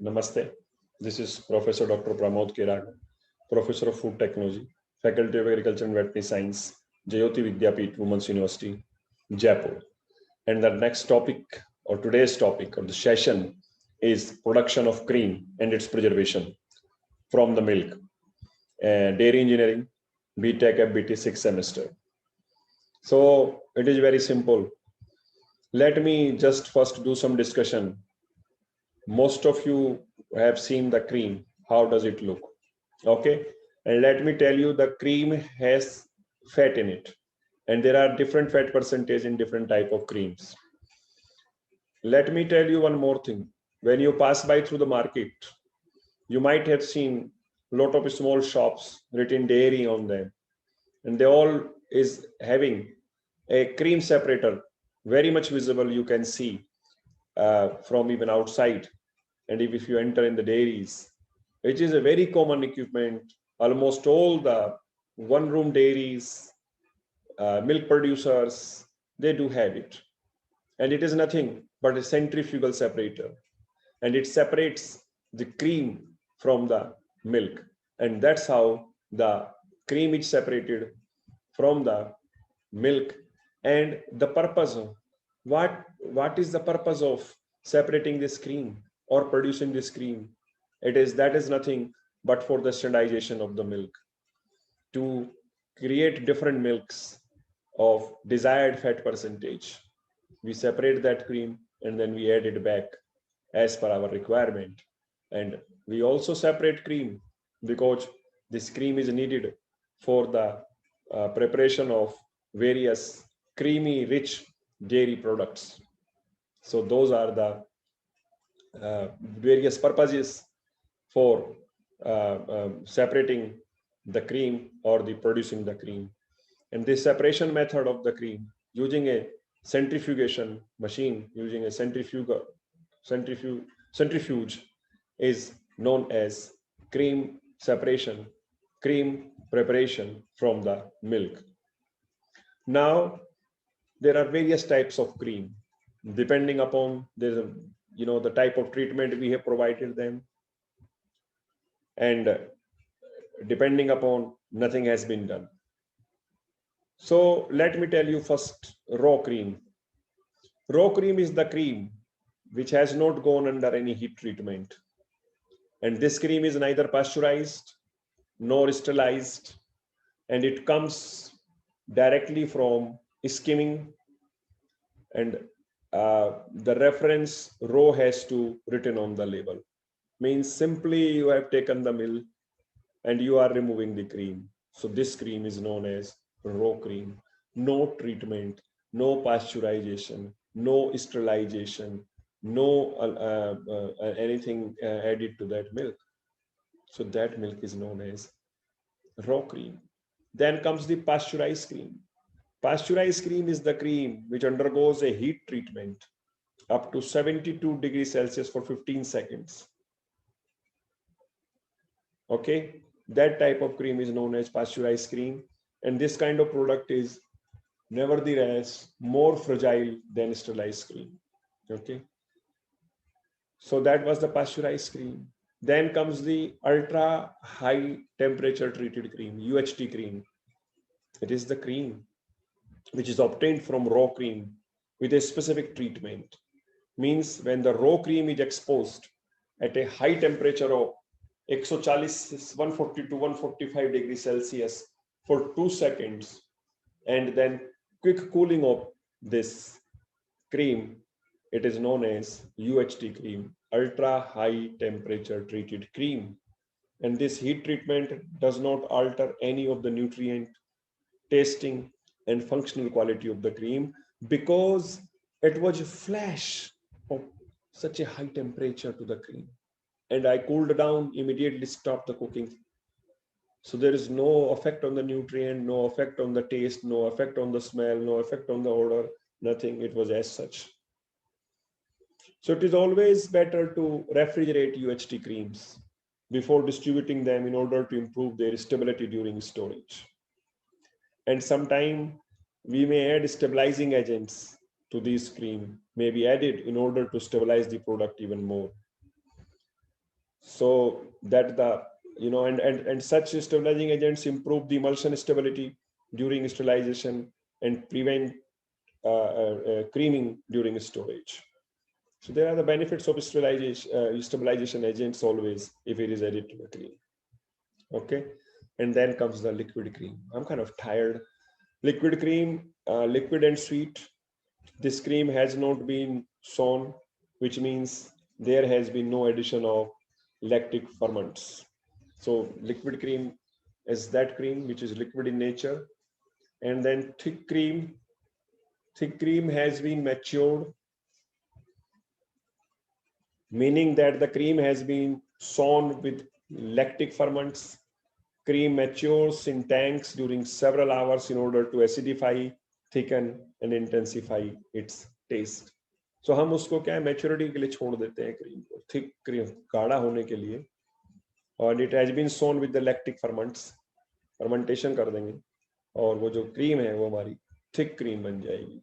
Namaste. This is Professor Dr. Pramod Kirag, Professor of Food Technology, Faculty of Agriculture and Veterinary Science, Jayoti Vidyapeeth, Women's University, Jaipur. And the next topic or today's topic of the session is production of cream and its preservation from the milk. Dairy engineering, BTech FBT 6th semester. So it is very simple. Let me just first do some discussion. Most of you have seen the cream. How does it look? Okay. And let me tell you, the cream has fat in it. And there are different fat percentage in different type of creams. Let me tell you one more thing. When you pass by through the market, you might have seen a lot of small shops written dairy on them. And they all is having a cream separator, very much visible, you can see from even outside. And if you enter in the dairies, which is a very common equipment, almost all the one-room dairies, milk producers, they do have it. And it is nothing but a centrifugal separator. And it separates the cream from the milk. And that's how the cream is separated from the milk. And the purpose of what is the purpose of separating this cream or producing this cream? That is nothing but for the standardization of the milk, to create different milks of desired fat percentage. We separate that cream and then we add it back as per our requirement. And we also separate cream because this cream is needed for the preparation of various creamy, rich dairy products. So those are the various purposes for separating the cream or the producing the cream. And this separation method of the cream using a centrifugation machine, using a centrifuge is known as cream separation, cream preparation from the milk. Now, there are various types of cream, depending upon the type of treatment we have provided them, and depending upon nothing has been done. So let me tell you first, raw cream. Raw cream is the cream which has not gone under any heat treatment. And this cream is neither pasteurized nor sterilized, and it comes directly from skimming, and the reference raw has to written on the label. Means simply you have taken the milk and you are removing the cream. So this cream is known as raw cream. No treatment, no pasteurization, no sterilization, no anything added to that milk. So that milk is known as raw cream. Then comes the pasteurized cream. Pasteurized cream is the cream which undergoes a heat treatment up to 72 degrees Celsius for 15 seconds. Okay, that type of cream is known as pasteurized cream. And this kind of product is nevertheless more fragile than sterilized cream. Okay, so that was the pasteurized cream. Then comes the ultra high temperature treated cream, UHT cream. It is the cream which is obtained from raw cream with a specific treatment. Means when the raw cream is exposed at a high temperature of 140 to 145 degrees Celsius for 2 seconds, and then quick cooling of this cream, it is known as UHT cream, ultra high temperature treated cream. And this heat treatment does not alter any of the nutrient, tasting, and functional quality of the cream, because it was a flash of such a high temperature to the cream. And I cooled down, immediately stopped the cooking. So there is no effect on the nutrient, no effect on the taste, no effect on the smell, no effect on the odor, nothing. It was as such. So it is always better to refrigerate UHT creams before distributing them in order to improve their stability during storage. And sometime we may add stabilizing agents to these cream, may be added in order to stabilize the product even more. So that the, and such stabilizing agents improve the emulsion stability during sterilization and prevent creaming during storage. So there are the benefits of stabilization agents always if it is added to the cream. Okay, and then comes the liquid cream. I'm kind of tired. Liquid cream, liquid and sweet. This cream has not been sown, which means there has been no addition of lactic ferments. So liquid cream is that cream which is liquid in nature. And then thick cream. Thick cream has been matured, meaning that the cream has been sown with lactic ferments. Cream matures in tanks during several hours in order to acidify, thicken and intensify its taste. So हम उसको क्या है maturity के लिए छोड़ देते हैं cream को, थिक क्रीम गाढ़ा होने के लिए, और it has been sown with the lactic ferments, fermentation कर देंगे और वो जो क्रीम है वो हमारी थिक क्रीम बन जाएगी.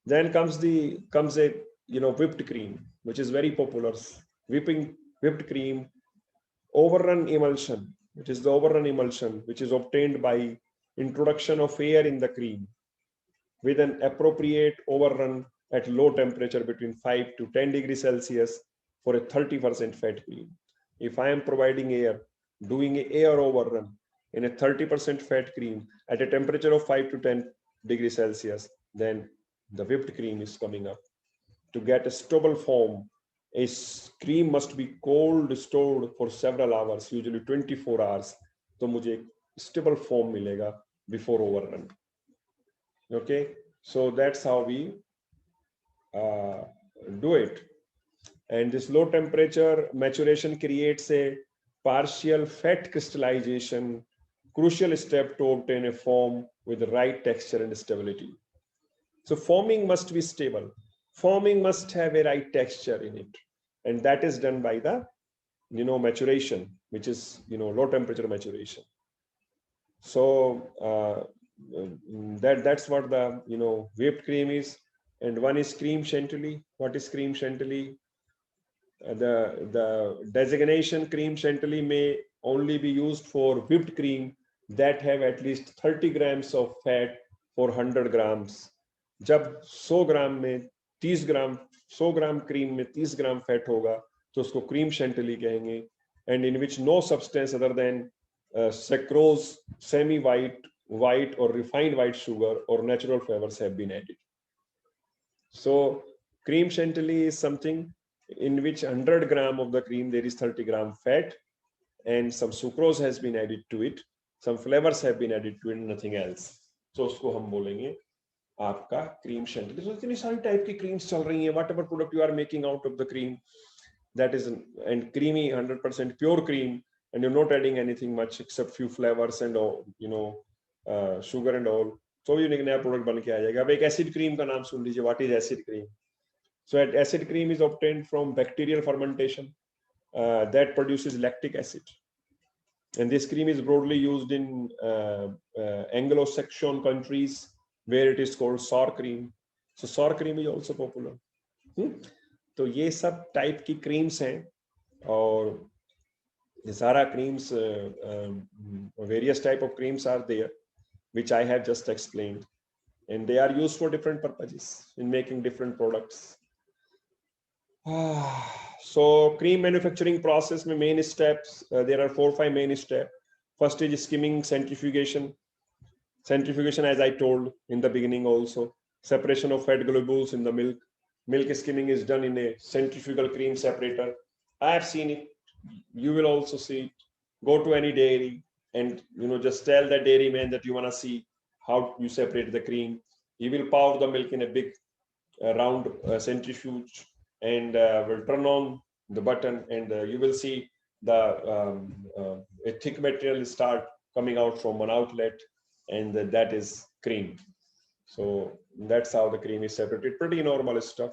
Then comes a whipped cream, which is very popular. Whipped cream, overrun emulsion. It is the overrun emulsion which is obtained by introduction of air in the cream with an appropriate overrun at low temperature between 5 to 10 degrees Celsius for a 30% fat cream. If I am providing air, doing an air overrun in a 30% fat cream at a temperature of 5 to 10 degrees Celsius, then the whipped cream is coming up. To get a stable form, a cream must be cold stored for several hours, usually 24 hours. तो मुझे stable form मिलेगा before overrun. Okay, so that's how we do it. And this low temperature maturation creates a partial fat crystallization, crucial step to obtain a form with the right texture and stability. So forming must be stable. Forming must have a right texture in it. And that is done by the, maturation, which is, low temperature maturation. So that's what the, whipped cream is. And one is cream chantilly. What is cream chantilly? The designation cream chantilly may only be used for whipped cream that have at least 30 grams of fat for 100 grams. जब 100 ग्राम में 30 ग्राम 100 ग्राम cream में 30 ग्राम fat होगा तो उसको cream chantilly कहेंगे. And in which no substance other than sucrose, semi-white or refined white sugar or natural flavors have been added. So cream chantilly is something in which 100 gram of the cream there is 30 gram fat and some sucrose has been added to it, some flavors have been added to it, nothing else. So उसको हम बोलेंगे आपका cream chantilly. So इतनी सारी type की creams चल रही हैं, whatever product you are making out of the cream, that is and creamy 100% pure cream, and you're not adding anything much except few flavors and all, sugar and all. So you एक नया product बन के आ जाएगा. अब एक acid cream का नाम सुन लीजिए. What is acid cream? So acid cream is obtained from bacterial fermentation that produces lactic acid. And this cream is broadly used in Anglo-Saxon countries where it is called sour cream. So sour cream is also popular. तो ये सब type की creams हैं और ये सारा creams various type of creams are there which I have just explained, and they are used for different purposes in making different products. So cream manufacturing process में main steps, there are 4 or 5 main steps. First is skimming, centrifugation. Centrifugation, as I told in the beginning also, separation of fat globules in the milk. Milk skimming is done in a centrifugal cream separator. I have seen it. You will also see it. Go to any dairy and just tell the dairyman that you want to see how you separate the cream. He will pour the milk in a big round centrifuge and will turn on the button, and you will see the a thick material start coming out from one outlet, and that is cream. So that's how the cream is separated. Pretty normal stuff.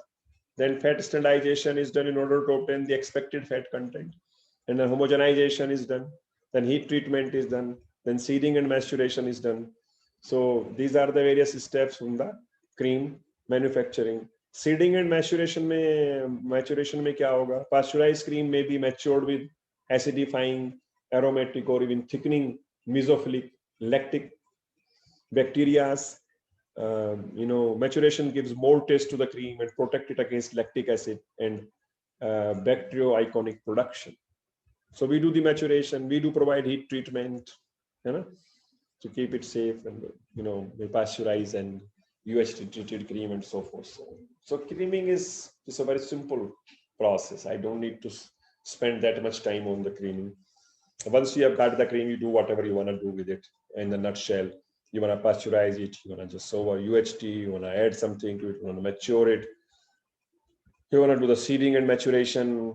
Then fat standardization is done in order to obtain the expected fat content, and then homogenization is done. Then heat treatment is done. Then seeding and maturation is done. So these are the various steps from the cream manufacturing. Seeding and maturation में क्या होगा? Pasteurised cream में be matured with acidifying, aromatic, or even thickening mesophilic lactic bacterias. Maturation gives more taste to the cream and protect it against lactic acid and bacterioionic production. So we do the maturation, we do provide heat treatment, to keep it safe, and we pasteurize and UHT treated cream and so forth. So creaming is a very simple process. I don't need to spend that much time on the creaming. Once you have got the cream, you do whatever you want to do with it. In the nutshell, you want to pasteurize it, you want to just over UHT, you want to add something to it, you want to mature it, you want to do the seeding and maturation,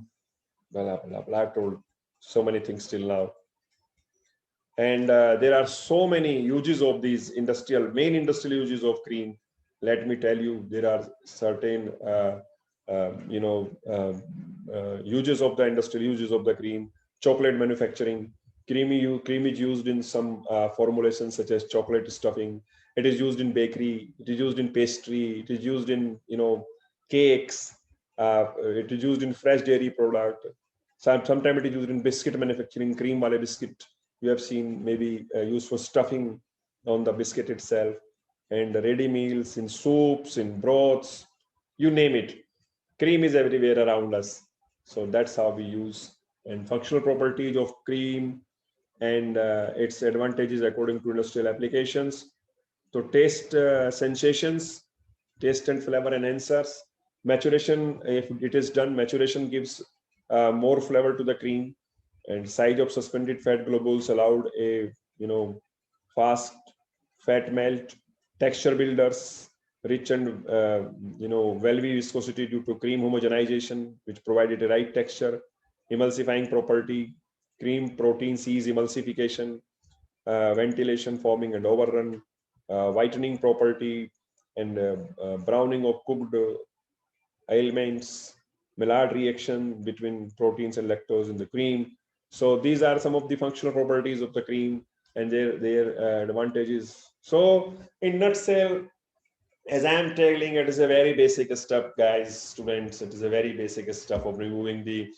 blah, blah, blah. I've told so many things till now. And there are so many uses of these main industrial uses of cream. Let me tell you, there are certain, uses of the industrial uses of the cream. Chocolate manufacturing, cream is used in some formulations such as chocolate stuffing. It is used in bakery. It is used in pastry. It is used in cakes. It is used in fresh dairy product. Sometimes it is used in biscuit manufacturing, cream wale biscuit. You have seen maybe used for stuffing on the biscuit itself, and ready meals, in soups, in broths, you name it. Cream is everywhere around us. So that's how we use. And functional properties of cream and its advantages according to industrial applications. So taste sensations, taste and flavor enhancers. Maturation, if it is done, maturation gives more flavor to the cream, and size of suspended fat globules allowed a fast fat melt. Texture builders, rich and velvety viscosity due to cream homogenization, which provided a right texture. Emulsifying property, cream protein sees emulsification, ventilation, forming and overrun, whitening property, and browning of cooked ailments, Maillard reaction between proteins and lactose in the cream. So these are some of the functional properties of the cream and their advantages. So in nutshell, as I'm telling, it is a very basic stuff, guys, students. It is a very basic stuff of removing the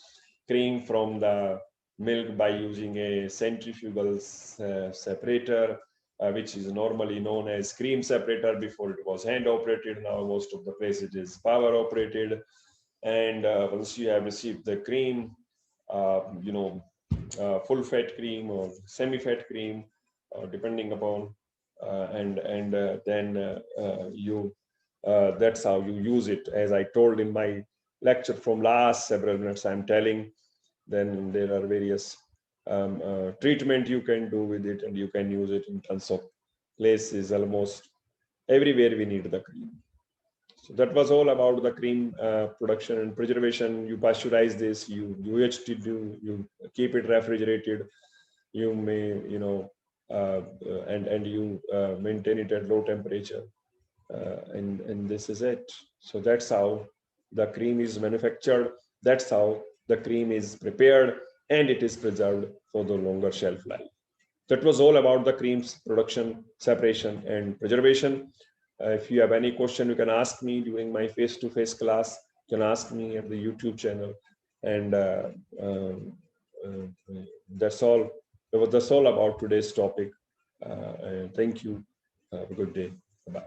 cream from the milk by using a centrifugal separator, which is normally known as cream separator. Before it was hand operated. Now most of the places it is power operated. And once you have received the cream, full fat cream or semi fat cream, depending upon, and then that's how you use it. As I told in my lecture from last several minutes, I'm telling. Then there are various treatment you can do with it, and you can use it in tons of places. Almost everywhere we need the cream. So that was all about the cream production and preservation. You pasteurize this, you UHT do, you keep it refrigerated. You may, and you maintain it at low temperature, and this is it. So that's how the cream is manufactured. That's how the cream is prepared, and it is preserved for the longer shelf life. That was all about the cream's production, separation, and preservation. If you have any question, you can ask me during my face-to-face class. You can ask me at the YouTube channel, and that's all. That's all about today's topic. Thank you. Have a good day. Bye.